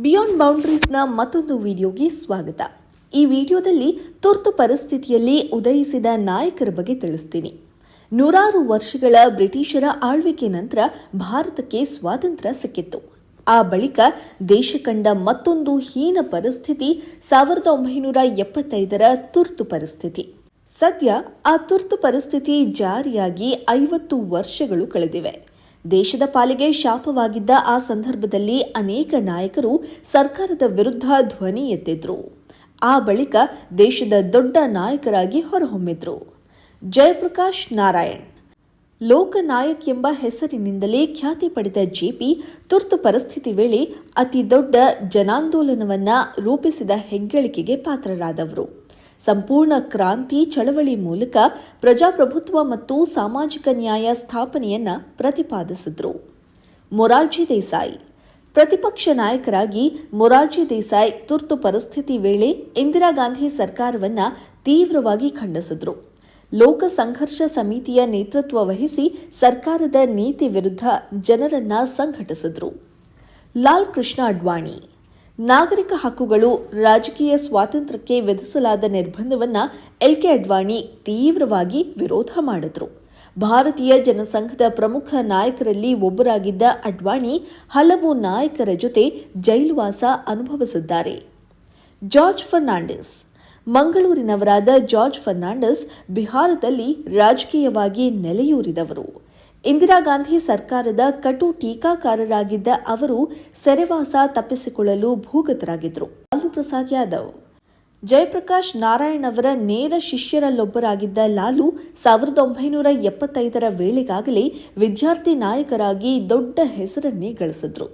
Beyond ಬೌಂಡರೀಸ್ನ ಮತ್ತೊಂದು ವಿಡಿಯೋಗೆ ಸ್ವಾಗತ. ಈ ವಿಡಿಯೋದಲ್ಲಿ ತುರ್ತು ಪರಿಸ್ಥಿತಿಯಲ್ಲಿ ಉದಯಿಸಿದ ನಾಯಕರ ಬಗ್ಗೆ ತಿಳಿಸ್ತೀನಿ. ನೂರಾರು ವರ್ಷಗಳ ಬ್ರಿಟಿಷರ ಆಳ್ವಿಕೆ ನಂತರ ಭಾರತಕ್ಕೆ ಸ್ವಾತಂತ್ರ್ಯ ಸಿಕ್ಕಿತ್ತು. ಆ ಬಳಿಕ ದೇಶ ಕಂಡ ಮತ್ತೊಂದು ಹೀನ ಪರಿಸ್ಥಿತಿ 1975ರ ತುರ್ತು ಪರಿಸ್ಥಿತಿ. ಸದ್ಯ ಆ ತುರ್ತು ಪರಿಸ್ಥಿತಿ ಜಾರಿಯಾಗಿ 50 ವರ್ಷಗಳು ಕಳೆದಿವೆ. ದೇಶದ ಪಾಲಿಗೆ ಶಾಪವಾಗಿದ್ದ ಆ ಸಂದರ್ಭದಲ್ಲಿ ಅನೇಕ ನಾಯಕರು ಸರ್ಕಾರದ ವಿರುದ್ಧ ಧ್ವನಿ ಎತ್ತಿದ್ರು. ಆ ಬಳಿಕ ದೇಶದ ದೊಡ್ಡ ನಾಯಕರಾಗಿ ಹೊರಹೊಮ್ಮಿದ್ರು. ಜಯಪ್ರಕಾಶ್ ನಾರಾಯಣ್ ಲೋಕನಾಯಕ್ ಎಂಬ ಹೆಸರಿನಿಂದಲೇ ಖ್ಯಾತಿ ಪಡೆದ ಜೆಪಿ ತುರ್ತು ಪರಿಸ್ಥಿತಿ ವೇಳೆ ಅತಿ ದೊಡ್ಡ ಜನಾಂದೋಲನವನ್ನ ರೂಪಿಸಿದ ಹೆಗ್ಗಳಿಕೆಗೆ ಪಾತ್ರರಾದವರು. ಸಂಪೂರ್ಣ ಕ್ರಾಂತಿ ಚಳವಳಿ ಮೂಲಕ ಪ್ರಜಾಪ್ರಭುತ್ವ ಮತ್ತು ಸಾಮಾಜಿಕ ನ್ಯಾಯ ಸ್ಥಾಪನೆಯನ್ನ ಪ್ರತಿಪಾದಿಸಿದ್ರು. ಮೊರಾರ್ಜಿ ದೇಸಾಯಿ ಪ್ರತಿಪಕ್ಷ ನಾಯಕರಾಗಿ ಮೊರಾರ್ಜಿ ದೇಸಾಯಿ ತುರ್ತು ಪರಿಸ್ಥಿತಿ ವೇಳೆ ಇಂದಿರಾ ಗಾಂಧಿ ಸರ್ಕಾರವನ್ನ ತೀವ್ರವಾಗಿ ಖಂಡಿಸಿದ್ರು. ಲೋಕ ಸಂಘರ್ಷ ಸಮಿತಿಯ ನೇತೃತ್ವ ವಹಿಸಿ ಸರ್ಕಾರದ ನೀತಿ ವಿರುದ್ಧ ಜನರನ್ನ ಸಂಘಟಿಸಿದ್ರು. ಲಾಲ್ ಕೃಷ್ಣ ಅಡ್ವಾಣಿ ನಾಗರಿಕ ಹಕ್ಕುಗಳು, ರಾಜಕೀಯ ಸ್ವಾತಂತ್ರ್ಯಕ್ಕೆ ವಿಧಿಸಲಾದ ನಿರ್ಬಂಧವನ್ನ ಎಲ್.ಕೆ. ಅಡ್ವಾಣಿ ತೀವ್ರವಾಗಿ ವಿರೋಧ ಮಾಡಿದ್ರು. ಭಾರತೀಯ ಜನಸಂಘದ ಪ್ರಮುಖ ನಾಯಕರಲ್ಲಿ ಒಬ್ಬರಾಗಿದ್ದ ಅಡ್ವಾಣಿ ಹಲವು ನಾಯಕರ ಜೊತೆ ಜೈಲುವಾಸ ಅನುಭವಿಸಿದ್ದಾರೆ. ಜಾರ್ಜ್ ಫರ್ನಾಂಡಿಸ್ ಮಂಗಳೂರಿನವರಾದ ಜಾರ್ಜ್ ಫರ್ನಾಂಡಿಸ್ ಬಿಹಾರದಲ್ಲಿ ರಾಜಕೀಯವಾಗಿ ನೆಲೆಯೂರಿದವರು. ಇಂದಿರಾ ಗಾಂಧಿ ಸರ್ಕಾರದ ಕಟು ಟೀಕಾಕಾರರಾಗಿದ್ದ ಅವರು ಸೆರೆವಾಸ ತಪ್ಪಿಸಿಕೊಳ್ಳಲು ಭೂಗತರಾಗಿದ್ದರು. ಲಾಲು ಪ್ರಸಾದ್ ಯಾದವ್ ಜಯಪ್ರಕಾಶ್ ನಾರಾಯಣ್ ಅವರ ನೇರ ಶಿಷ್ಯರಲ್ಲೊಬ್ಬರಾಗಿದ್ದ ಲಾಲು 1975ರ ವೇಳೆಗಾಗಲೇ ವಿದ್ಯಾರ್ಥಿ ನಾಯಕರಾಗಿ ದೊಡ್ಡ ಹೆಸರನ್ನೇ ಗಳಿಸಿದ್ರು.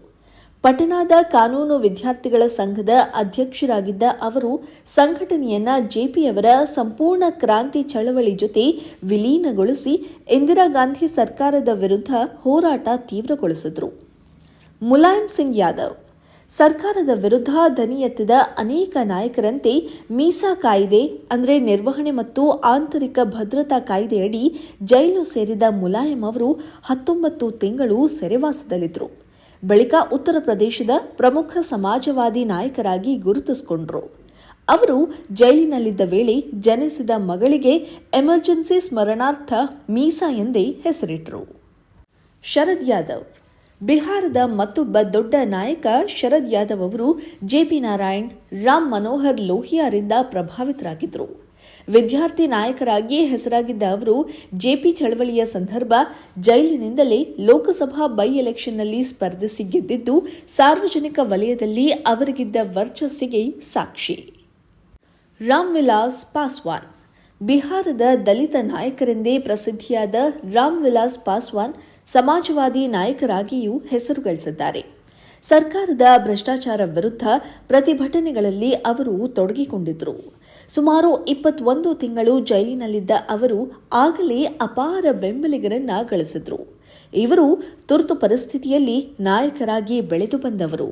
ಪಟನಾದ ಕಾನೂನು ವಿದ್ಯಾರ್ಥಿಗಳ ಸಂಘದ ಅಧ್ಯಕ್ಷರಾಗಿದ್ದ ಅವರು ಸಂಘಟನೆಯನ್ನ ಜೆಪಿಯವರ ಸಂಪೂರ್ಣ ಕ್ರಾಂತಿ ಚಳವಳಿ ಜೊತೆ ವಿಲೀನಗೊಳಿಸಿ ಇಂದಿರಾ ಗಾಂಧಿ ಸರ್ಕಾರದ ವಿರುದ್ಧ ಹೋರಾಟ ತೀವ್ರಗೊಳಿಸಿದ್ರು. ಮುಲಾಯಂ ಸಿಂಗ್ ಯಾದವ್ ಸರ್ಕಾರದ ವಿರುದ್ಧ ದನಿ ಎತ್ತಿದ ಅನೇಕ ನಾಯಕರಂತೆ ಮೀಸಾ ಕಾಯ್ದೆ ಅಂದರೆ ನಿರ್ವಹಣೆ ಮತ್ತು ಆಂತರಿಕ ಭದ್ರತಾ ಕಾಯ್ದೆಯಡಿ ಜೈಲು ಸೇರಿದ ಮುಲಾಯಂ ಅವರು 19 ತಿಂಗಳು ಸೆರೆವಾಸದಲ್ಲಿದ್ದರು. ಬಳಿಕ ಉತ್ತರ ಪ್ರದೇಶದ ಪ್ರಮುಖ ಸಮಾಜವಾದಿ ನಾಯಕರಾಗಿ ಗುರುತಿಸಿಕೊಂಡರು. ಅವರು ಜೈಲಿನಲ್ಲಿದ್ದ ವೇಳೆ ಜನಿಸಿದ ಮಗಳಿಗೆ ಎಮರ್ಜೆನ್ಸಿ ಸ್ಮರಣಾರ್ಥ ಮೀಸಾ ಎಂದೇ ಹೆಸರಿಟ್ಟರು. ಶರದ್ ಯಾದವ್ ಬಿಹಾರದ ಮತ್ತೊಬ್ಬ ದೊಡ್ಡ ನಾಯಕ ಶರದ್ ಯಾದವ್ ಅವರು ಜೆಪಿ ನಾರಾಯಣ್, ರಾಮ್ ಮನೋಹರ್ ಲೋಹಿಯಾರಿಂದ ಪ್ರಭಾವಿತರಾಗಿದ್ದರು. ವಿದ್ಯಾರ್ಥಿ ನಾಯಕರಾಗಿ ಹೆಸರಾಗಿದ್ದ ಅವರು ಜೆಪಿ ಚಳವಳಿಯ ಸಂದರ್ಭ ಜೈಲಿನಿಂದಲೇ ಲೋಕಸಭಾ ಬೈ ಎಲೆಕ್ಷನ್ನಲ್ಲಿ ಸ್ಪರ್ಧಿಸಿ ಗೆದ್ದಿದ್ದು ಸಾರ್ವಜನಿಕ ವಲಯದಲ್ಲಿ ಅವರಿಗಿದ್ದ ವರ್ಚಸ್ಸಿಗೆ ಸಾಕ್ಷಿ. ರಾಮ್ ವಿಲಾಸ್ ಪಾಸ್ವಾನ್ ಬಿಹಾರದ ದಲಿತ ನಾಯಕರೆಂದೇ ಪ್ರಸಿದ್ಧಿಯಾದ ರಾಮ್ ವಿಲಾಸ್ ಪಾಸ್ವಾನ್ ಸಮಾಜವಾದಿ ನಾಯಕರಾಗಿಯೂ ಹೆಸರು ಗಳಿಸಿದ್ದಾರೆ. ಸರ್ಕಾರದ ಭ್ರಷ್ಟಾಚಾರ ವಿರುದ್ಧ ಪ್ರತಿಭಟನೆಗಳಲ್ಲಿ ಅವರು ತೊಡಗಿಕೊಂಡಿದ್ದರು. ಸುಮಾರು 21 ತಿಂಗಳು ಜೈಲಿನಲ್ಲಿದ್ದ ಅವರು ಆಗಲೇ ಅಪಾರ ಬೆಂಬಲಿಗರನ್ನ ಗಳಿಸಿದ್ರು. ಇವರು ತುರ್ತು ಪರಿಸ್ಥಿತಿಯಲ್ಲಿ ನಾಯಕರಾಗಿ ಬೆಳೆದು ಬಂದವರು.